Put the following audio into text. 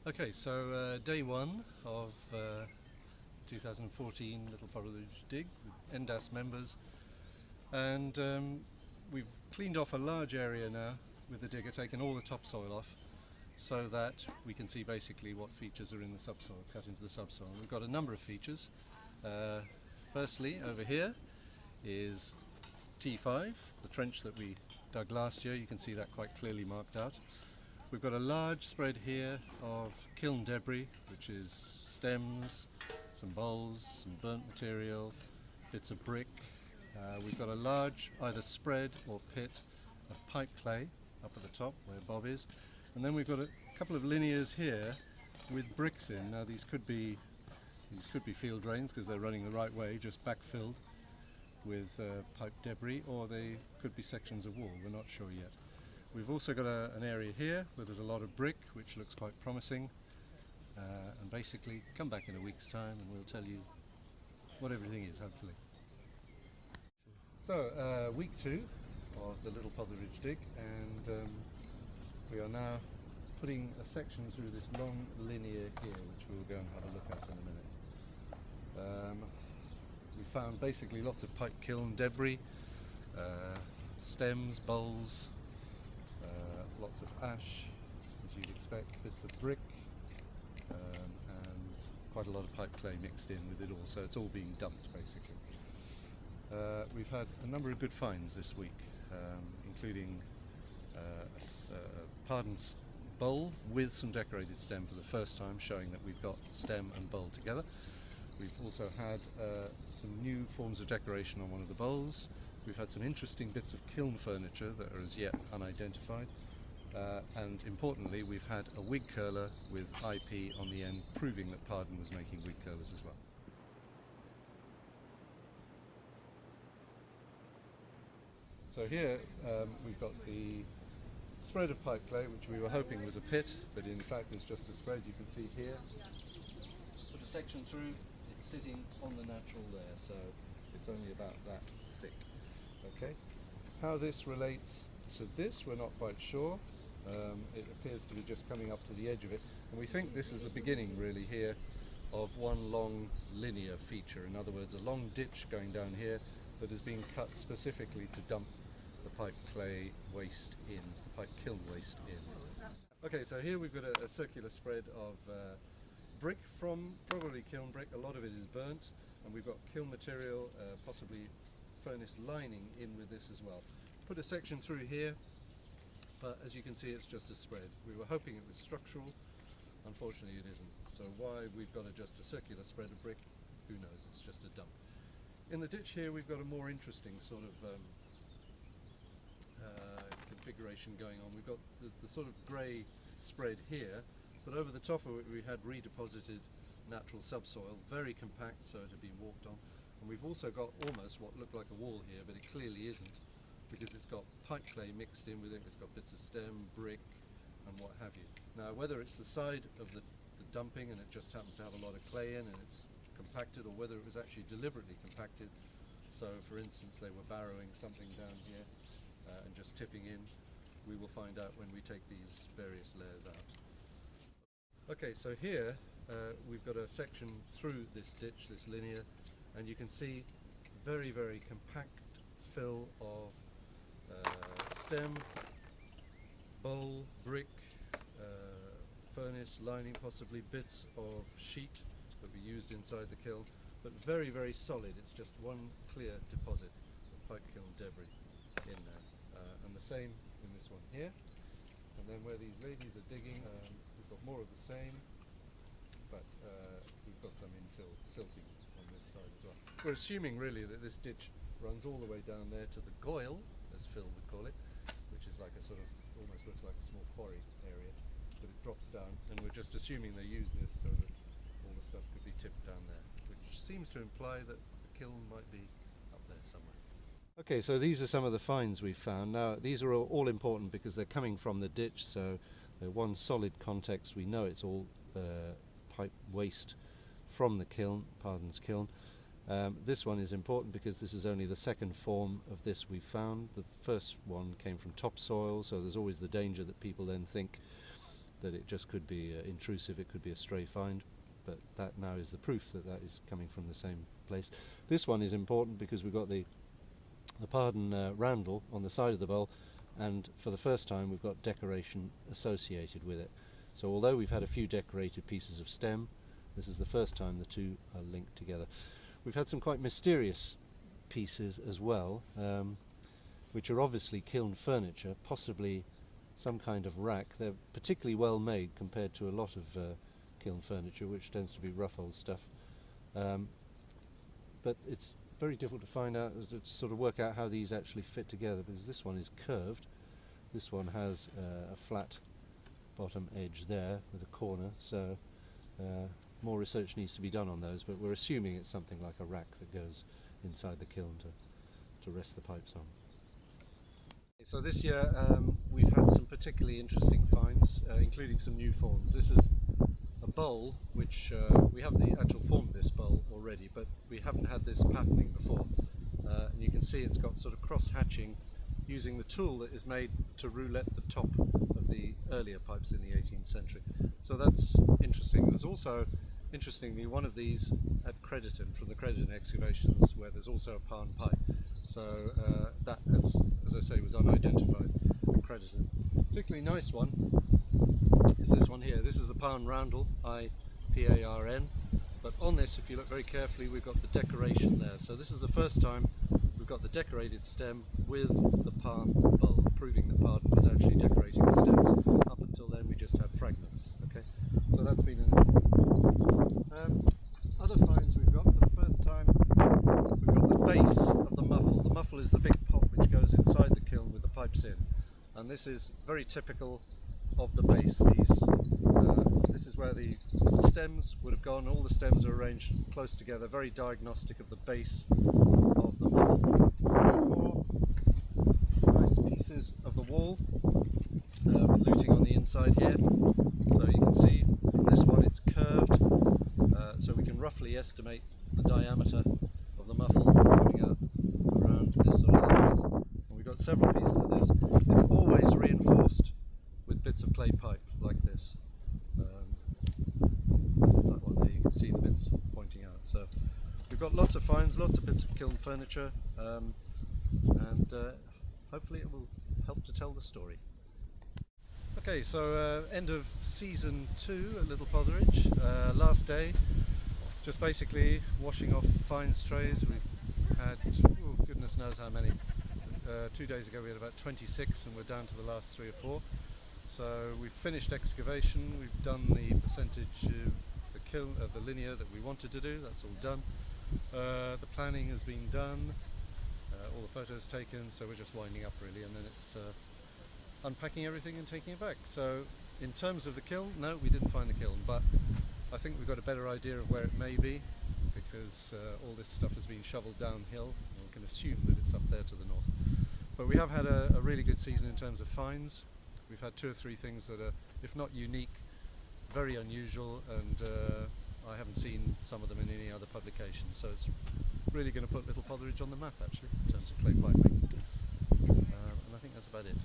Okay, so day one of 2014 Little Potheridge dig with NDAS members, and we've cleaned off a large area now with the digger, taken all the topsoil off so that we can see basically what features are in the subsoil, cut into the subsoil. We've got a number of features. Firstly, over here is T5, the trench that we dug last year. You can see that quite clearly marked out. We've got a large spread here of kiln debris, which is stems, some bowls, some burnt material, bits of brick. We've got a large either spread or pit of pipe clay up at the top where Bob is, and then we've got a couple of linears here with bricks in. Now these could be field drains because they're running the right way, just backfilled with pipe debris, or they could be sections of wall. We're not sure yet. We've also got an area here where there's a lot of brick, which looks quite promising, and basically come back in a week's time and we'll tell you what everything is, hopefully. So week 2 of the Little Potheridge dig, and we are now putting a section through this long linear here, which we'll go and have a look at in a minute. We found basically lots of pipe kiln debris, stems, bowls, lots of ash, as you'd expect, bits of brick, and quite a lot of pipe clay mixed in with it all, so it's all being dumped basically. We've had a number of good finds this week, including a pardoned bowl with some decorated stem for the first time, showing that we've got stem and bowl together. We've also had some new forms of decoration on one of the bowls. We've had some interesting bits of kiln furniture that are as yet unidentified. And importantly, we've had a wig curler with IP on the end, proving that Pardon was making wig curlers as well. So here we've got the spread of pipe clay, which we were hoping was a pit, but in fact it's just a spread. You can see here, put a section through, it's sitting on the natural layer, so it's only about that thick. Okay, how this relates to this we're not quite sure. It appears to be just coming up to the edge of it, and we think this is the beginning really here of one long linear feature. In other words, a long ditch going down here that has been cut specifically to dump the pipe clay waste in, the pipe kiln waste in. Okay, so here we've got a circular spread of brick from probably kiln brick. A lot of it is burnt, and we've got kiln material, possibly furnace lining in with this as well. Put a section through here, but as you can see it's just a spread. We were hoping it was structural, unfortunately it isn't. So why we've got just a circular spread of brick, who knows, it's just a dump. In the ditch here we've got a more interesting sort of configuration going on. We've got the sort of grey spread here, but over the top of it we had redeposited natural subsoil, very compact, so it had been walked on. And we've also got almost what looked like a wall here, but it clearly isn't, because it's got pipe clay mixed in with it. It's got bits of stem, brick, and what have you. Now, whether it's the side of the dumping and it just happens to have a lot of clay in and it's compacted, or whether it was actually deliberately compacted, so for instance they were barrowing something down here and just tipping in, we will find out when we take these various layers out. Okay, so here we've got a section through this ditch, this linear, and you can see very, very compact fill of stem, bowl, brick, furnace lining, possibly bits of sheet that we used inside the kiln, but very, very solid. It's just one clear deposit of pipe kiln debris in there, and the same in this one here. And then where these ladies are digging, we've got more of the same, but we've got some infill silting on this side as well. We're assuming really that this ditch runs all the way down there to the goyle, as Phil would call it, which is like a sort of, almost looks like a small quarry area, but it drops down, and we're just assuming they use this so that all the stuff could be tipped down there, which seems to imply that the kiln might be up there somewhere. Okay, so these are some of the finds we've found. Now, these are all important because they're coming from the ditch, so they're one solid context. We know it's all pipe waste from the kiln, Pardon's kiln. This one is important because this is only the second form of this we've found. The first one came from topsoil, so there's always the danger that people then think that it just could be intrusive, it could be a stray find, but that now is the proof that that is coming from the same place. This one is important because we've got the Pardon roundel on the side of the bowl, and for the first time we've got decoration associated with it. So although we've had a few decorated pieces of stem, this is the first time the two are linked together. We've had some quite mysterious pieces as well, which are obviously kiln furniture, possibly some kind of rack. They're particularly well made compared to a lot of kiln furniture, which tends to be rough old stuff. But it's very difficult to find out, to sort of work out how these actually fit together, because this one is curved, this one has a flat bottom edge there with a corner, so more research needs to be done on those, but we're assuming it's something like a rack that goes inside the kiln to rest the pipes on. So this year we've had some particularly interesting finds, including some new forms. This is a bowl which we have the actual form of this bowl already, but we haven't had this patterning before. And you can see it's got sort of cross hatching using the tool that is made to roulette the top of the earlier pipes in the 18th century. So that's interesting. There's also, interestingly, one of these at Crediton, from the Crediton excavations, where there's also a Parn pipe. So that, as I say, was unidentified at Crediton. A particularly nice one is this one here. This is the Parn roundel, I-P-A-R-N. But on this, if you look very carefully, we've got the decoration there. So this is the first time we've got the decorated stem with the Parn bowl, proving that Pardon was actually decorating the stems. Up until then, we just had fragments. Okay, so that's been an other finds we've got for the first time. We've got the base of the muffle. The muffle is the big pot which goes inside the kiln with the pipes in, and this is very typical of the base. This is where the stems would have gone. All the stems are arranged close together, very diagnostic of the base of the muffle. Four nice pieces of the wall with luting on the inside here. So you can see from this one it's curved, so we can roughly estimate the diameter of the muffle coming out around this sort of size. And we've got several pieces of this. It's always reinforced with bits of clay pipe like this. This is that one there, you can see the bits pointing out. So we've got lots of finds, lots of bits of kiln furniture, and hopefully it will help to tell the story. Okay, so end of season 2 at Little Potheridge. Last day, just basically washing off fines trays. We've had, oh, goodness knows how many. 2 days ago we had about 26 and we're down to the last 3 or 4. So we've finished excavation, we've done the percentage of the kiln, of the linear that we wanted to do, that's all done. The planning has been done, all the photos taken, so we're just winding up really, and then it's unpacking everything and taking it back. So in terms of the kiln, no, we didn't find the kiln, but I think we've got a better idea of where it may be, because all this stuff has been shoveled downhill, and we can assume that it's up there to the north. But we have had a really good season in terms of finds. We've had 2 or 3 things that are, if not unique, very unusual, and I haven't seen some of them in any other publication, so it's really going to put Little Potheridge on the map actually in terms of clay piping, and I think that's about it.